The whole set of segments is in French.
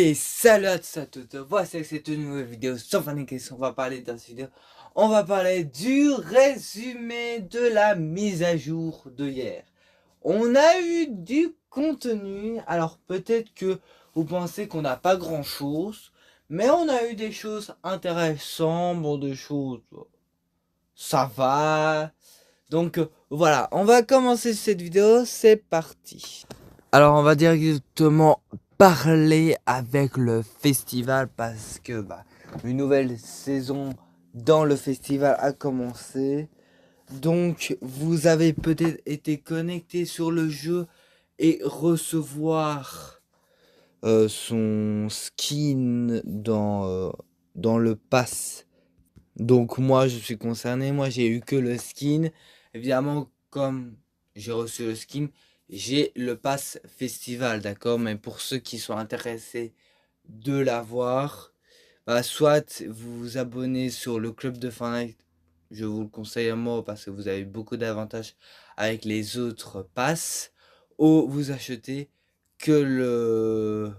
Et salut à tous à toutes, voici cette nouvelle vidéo sans fin de question. On va parler dans cette vidéo, on va parler du résumé de la mise à jour de hier. On a eu du contenu, alors peut-être que vous pensez qu'on n'a pas grand chose, mais on a eu des choses intéressantes, bon des choses, ça va. Donc voilà, on va commencer cette vidéo, c'est parti. Alors on va directement parler avec le festival parce que une nouvelle saison dans le festival a commencé. Donc vous avez peut-être été connecté sur le jeu et recevoir son skin dans le pass. Donc moi je suis concerné, moi j'ai eu que le skin. Évidemment comme j'ai reçu le skin, j'ai le pass festival, d'accord? Mais pour ceux qui sont intéressés de l'avoir, soit vous vous abonnez sur le club de Fortnite, je vous le conseille à moi parce que vous avez beaucoup d'avantages avec les autres passes, ou vous achetez que le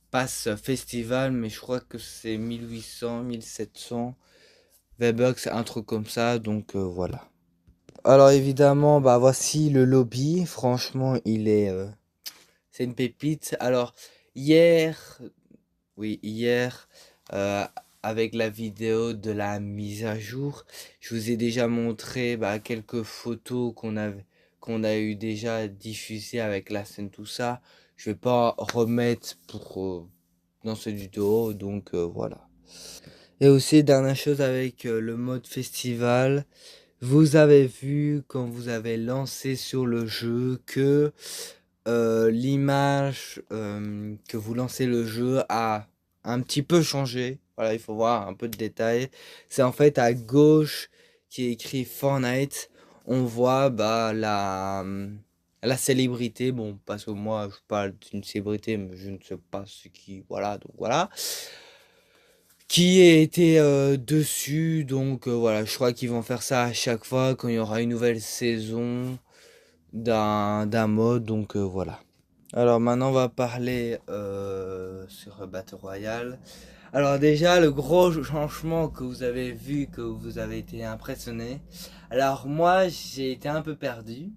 pass festival, mais je crois que c'est 1800, 1700 V-Bucks, un truc comme ça, donc voilà. Alors évidemment, voici le lobby. Franchement, c'est une pépite. Alors hier, oui hier, euh, avec la vidéo de la mise à jour, je vous ai déjà montré quelques photos qu'on a eu déjà diffusées avec la scène tout ça. Je vais pas remettre dans cette vidéo, donc voilà. Et aussi dernière chose avec le mode festival. Vous avez vu quand vous avez lancé sur le jeu que l'image que vous lancez le jeu a un petit peu changé. Voilà, il faut voir un peu de détails. C'est en fait à gauche qui est écrit Fortnite. On voit la célébrité. Bon, parce que moi je parle d'une célébrité, mais je ne sais pas ce qui. Voilà, donc voilà qui était dessus. Donc voilà, je crois qu'ils vont faire ça à chaque fois quand il y aura une nouvelle saison d'un mode. Donc voilà. Alors maintenant on va parler sur Battle Royale. Alors déjà le gros changement que vous avez vu, que vous avez été impressionné. Alors moi j'ai été un peu perdu.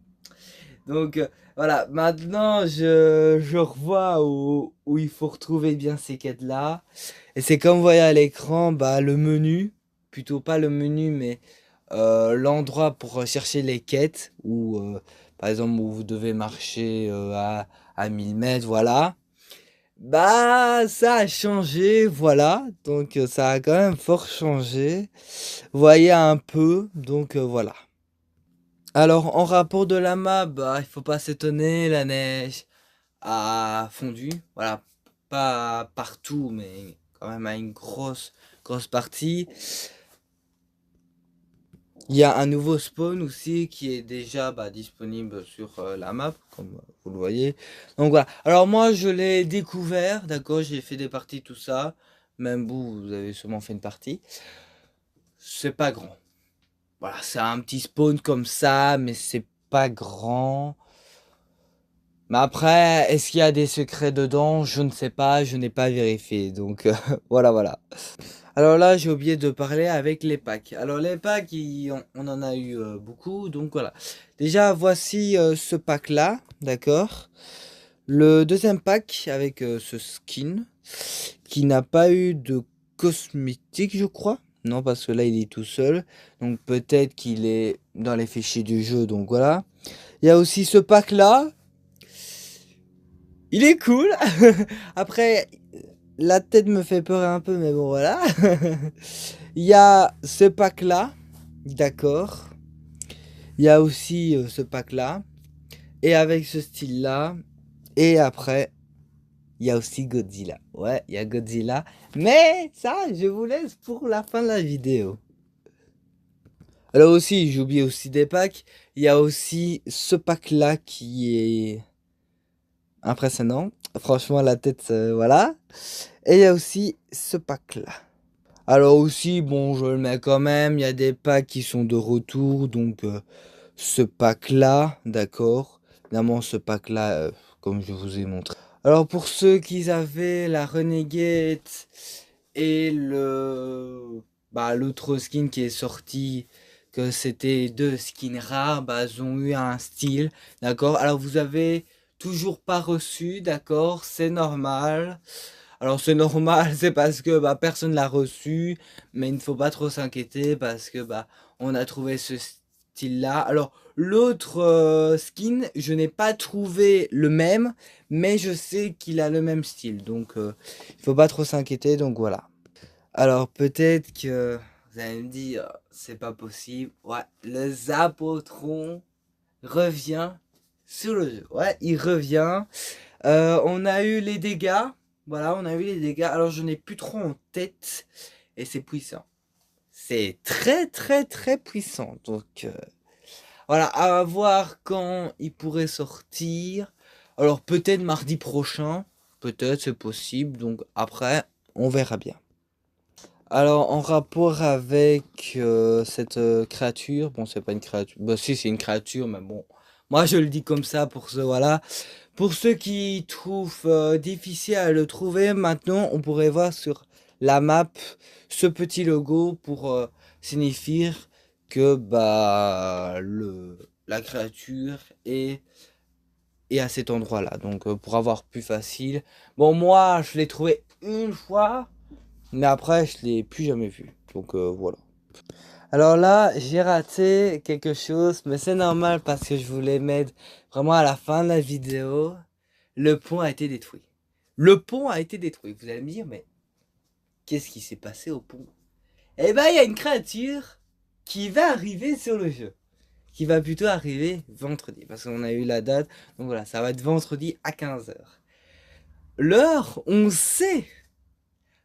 Donc voilà, maintenant je revois où il faut retrouver bien ces quêtes là. Et c'est comme vous voyez à l'écran, le menu, plutôt pas le menu, mais l'endroit pour chercher les quêtes, ou par exemple où vous devez marcher à 1000 mètres, voilà. Ça a changé, voilà. Donc ça a quand même fort changé. Vous voyez un peu, donc voilà. Alors en rapport de la map, il faut pas s'étonner, la neige a fondu. Voilà, pas partout, mais quand même à une grosse partie. Il y a un nouveau spawn aussi qui est déjà disponible sur la map, comme vous le voyez. Donc voilà. Alors moi je l'ai découvert, d'accord, j'ai fait des parties, tout ça. Même vous avez sûrement fait une partie. C'est pas grand. Voilà, c'est un petit spawn comme ça, mais c'est pas grand. Mais après, est-ce qu'il y a des secrets dedans? Je ne sais pas, je n'ai pas vérifié. Donc voilà. Alors là, j'ai oublié de parler avec les packs. Alors les packs, on en a eu beaucoup. Donc voilà. Déjà, voici ce pack-là, d'accord? Le deuxième pack avec ce skin qui n'a pas eu de cosmétique, je crois. Non, parce que là, il est tout seul. Donc peut-être qu'il est dans les fichiers du jeu. Donc voilà. Il y a aussi ce pack-là. Il est cool. Après, la tête me fait peur un peu, mais bon, voilà. Il y a ce pack-là. D'accord. Il y a aussi ce pack-là. Et avec ce style-là. Et après, il y a aussi Godzilla. Ouais, il y a Godzilla. Mais ça, je vous laisse pour la fin de la vidéo. Alors aussi, j'ai oublié aussi des packs. Il y a aussi ce pack-là qui est impressionnant. Franchement, la tête, voilà. Et il y a aussi ce pack-là. Alors aussi, bon, je le mets quand même. Il y a des packs qui sont de retour. Donc, ce pack-là, d'accord. Évidemment, ce pack-là, comme je vous ai montré. Alors pour ceux qui avaient la Renegade et l'autre skin qui est sorti, que c'était deux skins rares, bah ils ont eu un style, d'accord. Alors vous avez toujours pas reçu, d'accord, c'est normal. Alors c'est normal, c'est parce que bah personne l'a reçu, mais il ne faut pas trop s'inquiéter parce que bah on a trouvé ce style-là. Alors l'autre skin, je n'ai pas trouvé le même, mais je sais qu'il a le même style, donc il faut pas trop s'inquiéter, donc voilà. Alors peut-être que vous allez me dire, c'est pas possible. Ouais, le Zapotron revient sur le jeu. Ouais, il revient. On a eu les dégâts. Voilà, on a eu les dégâts. Alors je n'ai plus trop en tête. Et c'est puissant. C'est très très très puissant. Donc voilà, à voir quand il pourrait sortir. Alors peut-être mardi prochain. Peut-être c'est possible. Donc après, on verra bien. Alors, en rapport avec cette créature, bon, c'est pas une créature, bah si, c'est une créature, mais bon, moi je le dis comme ça pour ceux, voilà. Pour ceux qui trouvent difficile à le trouver, maintenant, on pourrait voir sur la map ce petit logo pour signifier que bah la créature est à cet endroit-là. Donc, pour avoir plus facile. Bon, moi, je l'ai trouvé une fois. Mais après, je l'ai plus jamais vu. Donc voilà. Alors là, j'ai raté quelque chose, mais c'est normal parce que je voulais mettre vraiment à la fin de la vidéo. Le pont a été détruit. Le pont a été détruit. Vous allez me dire, mais qu'est-ce qui s'est passé au pont? Eh ben, il y a une créature qui va arriver sur le jeu. Qui va plutôt arriver vendredi. Parce qu'on a eu la date. Donc voilà, ça va être vendredi à 15 h. L'heure, on sait.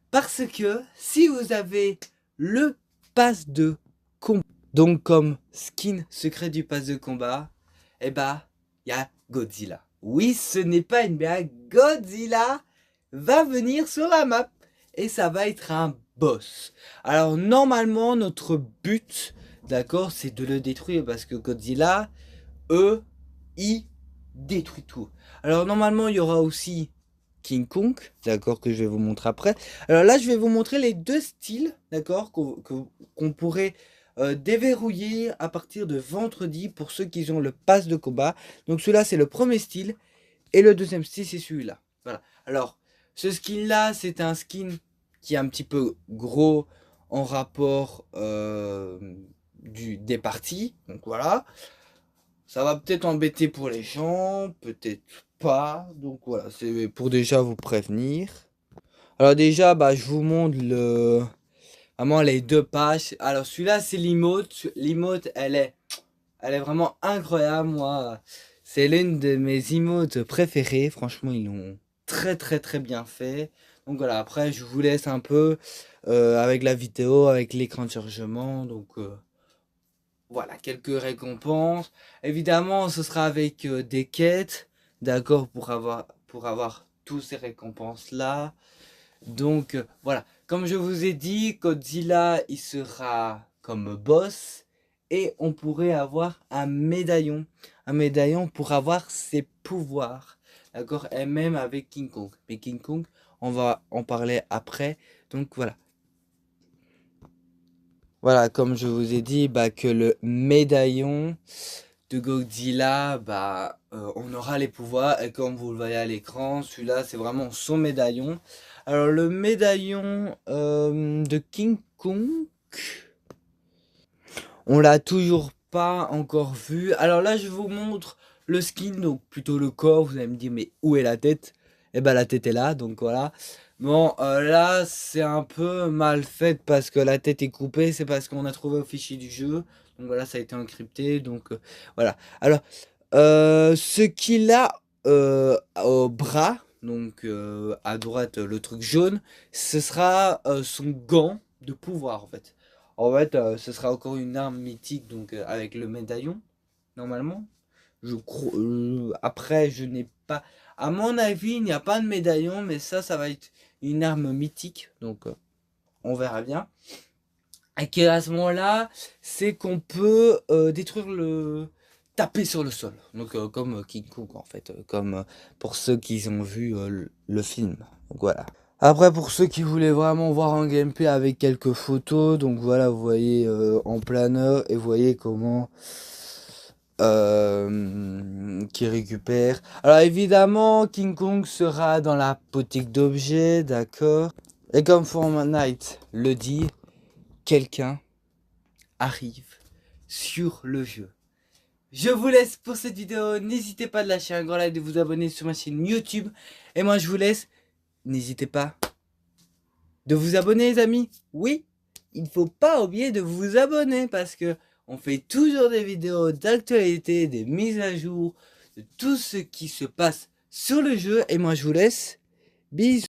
Parce que si vous avez le pass de combat, donc comme skin secret du pass de combat, eh ben, il y a Godzilla. Oui, ce n'est pas une blague, Godzilla va venir sur la map et ça va être un boss. Alors normalement, notre but, d'accord, c'est de le détruire parce que Godzilla, il détruit tout. Alors normalement, il y aura aussi King Kong, d'accord, que je vais vous montrer après. Alors là, je vais vous montrer les deux styles, d'accord, qu'on pourrait déverrouiller à partir de vendredi pour ceux qui ont le pass de combat. Donc celui-là, c'est le premier style, et le deuxième style, c'est celui-là. Voilà. Alors, ce skin-là, c'est un skin qui est un petit peu gros en rapport des parties. Donc voilà. Ça va peut-être embêter pour les gens, peut-être pas. Donc voilà, c'est pour déjà vous prévenir. Alors déjà, bah, je vous montre vraiment les deux pages. Alors celui-là, c'est l'emote. L'emote, elle est vraiment incroyable. Moi, c'est l'une de mes emotes préférées. Franchement, ils l'ont très très très bien fait. Donc voilà, après, je vous laisse un peu avec la vidéo, avec l'écran de chargement. Donc voilà, quelques récompenses. Évidemment, ce sera avec des quêtes, d'accord, pour avoir tous ces récompenses-là. Donc, voilà. Comme je vous ai dit, Godzilla, il sera comme boss. Et on pourrait avoir un médaillon. Un médaillon pour avoir ses pouvoirs. D'accord? Et même avec King Kong. Mais King Kong, on va en parler après. Donc, voilà. Voilà, comme je vous ai dit, bah, que le médaillon de Godzilla, bah, on aura les pouvoirs. Et comme vous le voyez à l'écran, celui-là, c'est vraiment son médaillon. Alors, le médaillon de King Kong, on l'a toujours pas encore vu. Alors là, je vous montre le skin, donc plutôt le corps. Vous allez me dire, mais où est la tête? Eh ben, la tête est là, donc voilà. Bon, là, c'est un peu mal fait parce que la tête est coupée. C'est parce qu'on a trouvé au fichier du jeu. Donc voilà, ça a été encrypté. Donc voilà. Alors, ce qu'il a au bras, donc à droite, le truc jaune, ce sera son gant de pouvoir en fait. En fait, ce sera encore une arme mythique, donc avec le médaillon, normalement. Je crois. Après, je n'ai pas. À mon avis, il n'y a pas de médaillon, mais ça va être une arme mythique, donc on verra bien. Et qu'à ce moment-là, c'est qu'on peut détruire taper sur le sol. Donc comme King Kong en fait, comme pour ceux qui ont vu le film. Donc voilà. Après pour ceux qui voulaient vraiment voir un gameplay avec quelques photos, donc voilà, vous voyez en planeur et vous voyez comment qui récupère. Alors évidemment, King Kong sera dans la boutique d'objets, d'accord. Et comme Fortnite le dit, quelqu'un arrive sur le jeu. Je vous laisse pour cette vidéo. N'hésitez pas de lâcher un grand like, de vous abonner sur ma chaîne YouTube. Et moi je vous laisse. N'hésitez pas de vous abonner les amis. Oui, il ne faut pas oublier de vous abonner parce que on fait toujours des vidéos d'actualité, des mises à jour, de tout ce qui se passe sur le jeu. Et moi je vous laisse. Bisous.